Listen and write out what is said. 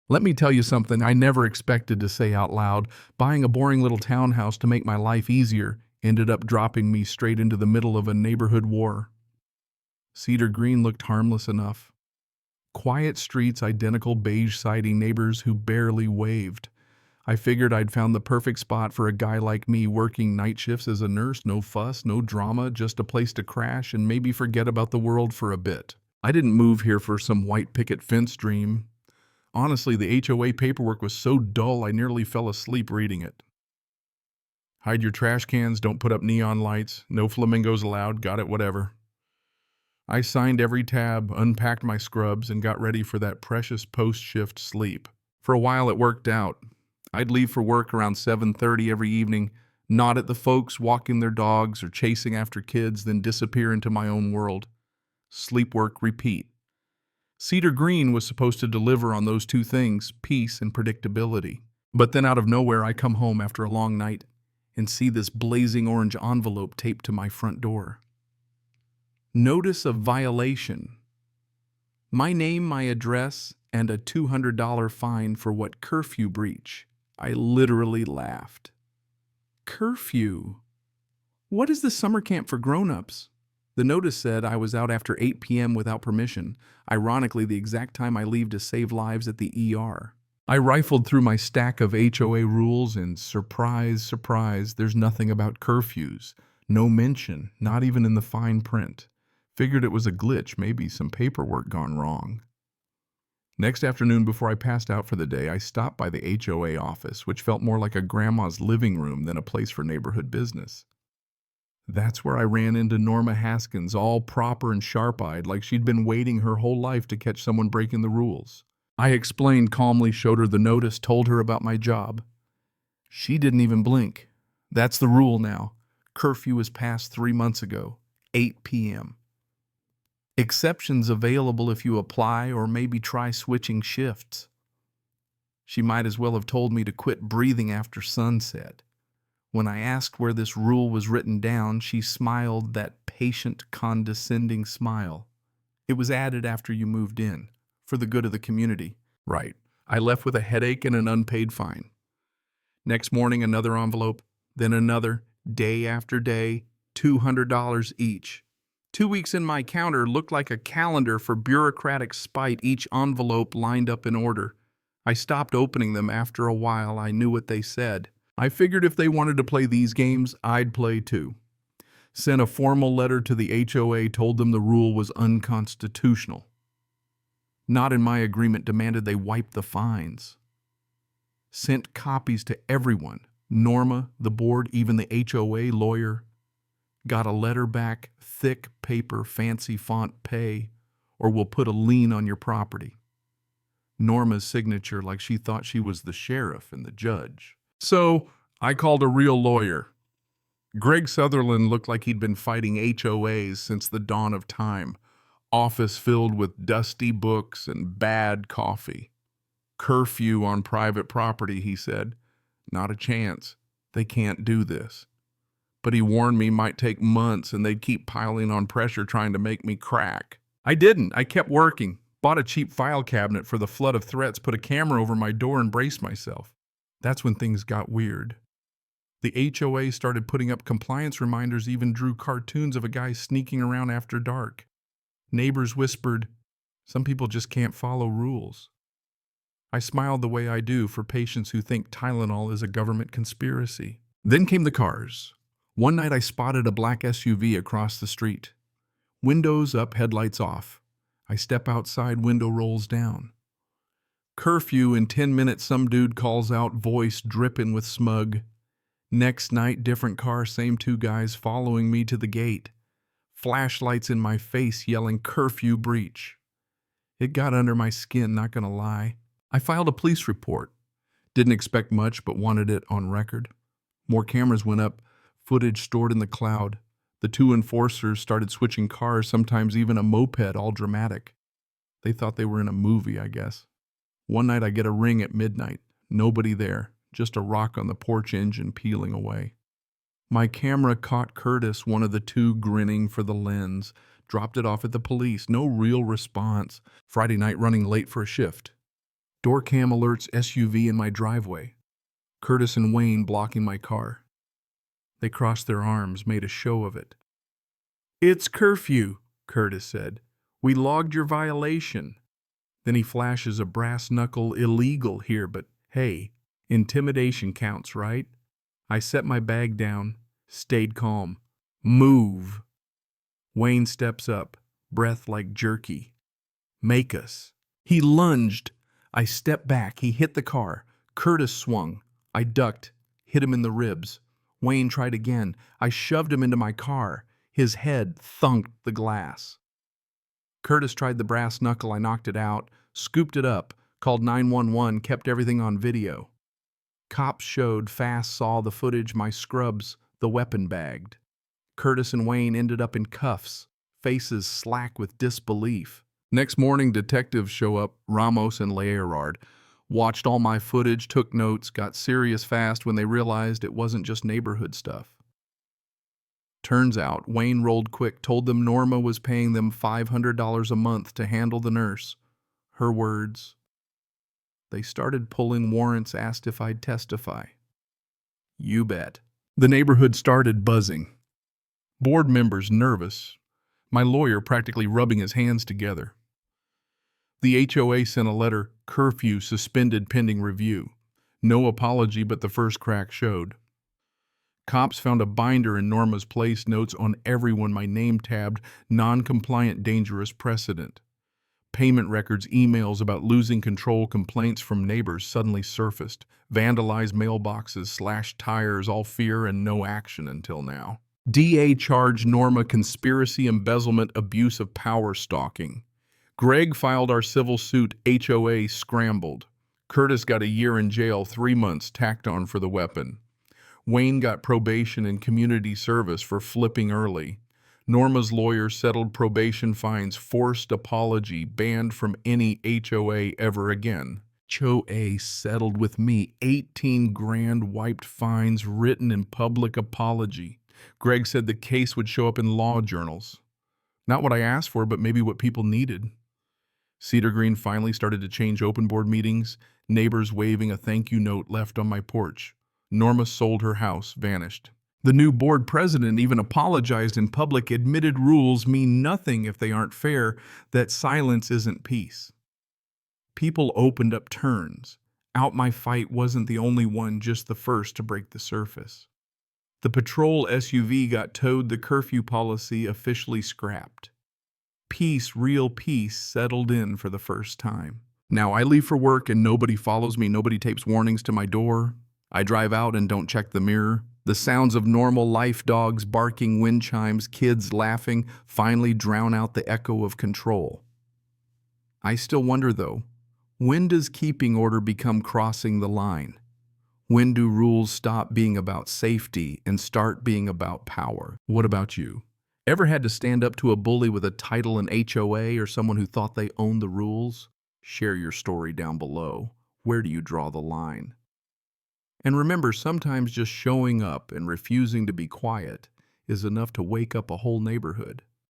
Let me tell you something I never expected to say out loud. Buying a boring little townhouse to make my life easier ended up dropping me straight into the middle of a neighborhood war. Cedar Green looked harmless enough. Quiet streets, identical beige siding neighbors who barely waved. I figured I'd found the perfect spot for a guy like me working night shifts as a nurse. No fuss, no drama, just a place to crash and maybe forget about the world for a bit. I didn't move here for some white picket fence dream. Honestly, the HOA paperwork was so dull I nearly fell asleep reading it. Hide your trash cans, don't put up neon lights, no flamingos allowed, got it, whatever. I signed every tab, unpacked my scrubs, and got ready for that precious post-shift sleep. For a while it worked out. I'd leave for work around 7:30 every evening, nod at the folks walking their dogs or chasing after kids, then disappear into my own world. Sleep, work, repeat. Cedar Green was supposed to deliver on those two things, peace and predictability. But then out of nowhere, I come home after a long night and see this blazing orange envelope taped to my front door. Notice of violation. My name, my address, and a $200 fine for what curfew breach. I literally laughed. Curfew? What is the summer camp for grown-ups? The notice said I was out after 8 p.m. without permission, ironically the exact time I leave to save lives at the ER. I rifled through my stack of HOA rules and surprise, surprise, there's nothing about curfews. No mention, not even in the fine print. Figured it was a glitch, maybe some paperwork gone wrong. Next afternoon before I passed out for the day, I stopped by the HOA office, which felt more like a grandma's living room than a place for neighborhood business. That's where I ran into Norma Haskins, all proper and sharp-eyed, like she'd been waiting her whole life to catch someone breaking the rules. I explained calmly, showed her the notice, told her about my job. She didn't even blink. That's the rule now. Curfew was passed 3 months ago, 8 p.m. Exceptions available if you apply or maybe try switching shifts. She might as well have told me to quit breathing after sunset. When I asked where this rule was written down, she smiled that patient, condescending smile. It was added after you moved in, for the good of the community. Right. I left with a headache and an unpaid fine. Next morning, another envelope, then another, day after day, $200 each. 2 weeks in, my counter looked like a calendar for bureaucratic spite, each envelope lined up in order. I stopped opening them after a while. I knew what they said. I figured if they wanted to play these games, I'd play too. Sent a formal letter to the HOA, told them the rule was unconstitutional. Not in my agreement, demanded they wipe the fines. Sent copies to everyone, Norma, the board, even the HOA lawyer. Got a letter back, thick paper, fancy font, pay, or we'll put a lien on your property. Norma's signature like she thought she was the sheriff and the judge. So I called a real lawyer. Greg Sutherland looked like he'd been fighting HOAs since the dawn of time. Office filled with dusty books and bad coffee. Curfew on private property, he said. Not a chance. They can't do this. But he warned me might take months and they'd keep piling on pressure trying to make me crack. I didn't. I kept working. Bought a cheap file cabinet for the flood of threats, put a camera over my door and braced myself. That's when things got weird. The HOA started putting up compliance reminders, even drew cartoons of a guy sneaking around after dark. Neighbors whispered, "Some people just can't follow rules." I smiled the way I do for patients who think Tylenol is a government conspiracy. Then came the cars. One night I spotted a black SUV across the street. Windows up, headlights off. I step outside, window rolls down. Curfew in 10 minutes, some dude calls out, voice dripping with smug. Next night, different car, same 2 guys following me to the gate. Flashlights in my face yelling curfew breach. It got under my skin, not gonna lie. I filed a police report. Didn't expect much, but wanted it on record. More cameras went up, footage stored in the cloud. The 2 enforcers started switching cars, sometimes even a moped, all dramatic. They thought they were in a movie, I guess. One night I get a ring at midnight. Nobody there, just a rock on the porch engine peeling away. My camera caught Curtis, one of the 2 grinning for the lens. Dropped it off at the police. No real response. Friday night running late for a shift. Door cam alerts SUV in my driveway. Curtis and Wayne blocking my car. They crossed their arms, made a show of it. "It's curfew," Curtis said. "We logged your violation." Then he flashes a brass knuckle illegal here, but hey, intimidation counts, right? I set my bag down, stayed calm. "Move." Wayne steps up, breath like jerky. "Make us." He lunged. I stepped back. He hit the car. Curtis swung. I ducked, hit him in the ribs. Wayne tried again. I shoved him into my car. His head thunked the glass. Curtis tried the brass knuckle. I knocked it out, scooped it up, called 911, kept everything on video. Cops showed, fast saw the footage, my scrubs, the weapon bagged. Curtis and Wayne ended up in cuffs, faces slack with disbelief. Next morning, detectives show up, Ramos and Leerard, watched all my footage, took notes, got serious fast when they realized it wasn't just neighborhood stuff. Turns out, Wayne rolled quick, told them Norma was paying them $500 a month to handle the nurse. Her words. They started pulling warrants, asked if I'd testify. You bet. The neighborhood started buzzing. Board members nervous. My lawyer practically rubbing his hands together. The HOA sent a letter, curfew suspended pending review. No apology, but the first crack showed. Cops found a binder in Norma's place, notes on everyone, my name tabbed, non-compliant dangerous precedent. Payment records, emails about losing control, complaints from neighbors suddenly surfaced. Vandalized mailboxes, slashed tires, all fear and no action until now. DA charged Norma conspiracy, embezzlement, abuse of power, stalking. Greg filed our civil suit, HOA scrambled. Curtis got a year in jail, 3 months tacked on for the weapon. Wayne got probation and community service for flipping early. Norma's lawyer settled probation fines, forced apology, banned from any HOA ever again. HOA settled with me, 18 grand wiped fines, written in public apology. Greg said the case would show up in law journals. Not what I asked for, but maybe what people needed. Cedar Green finally started to change open board meetings, neighbors waving a thank you note left on my porch. Norma sold her house, vanished. The new board president even apologized in public, admitted rules mean nothing if they aren't fair, that silence isn't peace. People opened up turns. Out My Fight wasn't the only one, just the first to break the surface. The patrol SUV got towed, the curfew policy officially scrapped. Peace, real peace, settled in for the first time. Now I leave for work and nobody follows me, nobody tapes warnings to my door. I drive out and don't check the mirror. The sounds of normal life, dogs barking, wind chimes, kids laughing, finally drown out the echo of control. I still wonder though, when does keeping order become crossing the line? When do rules stop being about safety and start being about power? What about you? Ever had to stand up to a bully with a title in HOA or someone who thought they owned the rules? Share your story down below. Where do you draw the line? And remember, sometimes just showing up and refusing to be quiet is enough to wake up a whole neighborhood.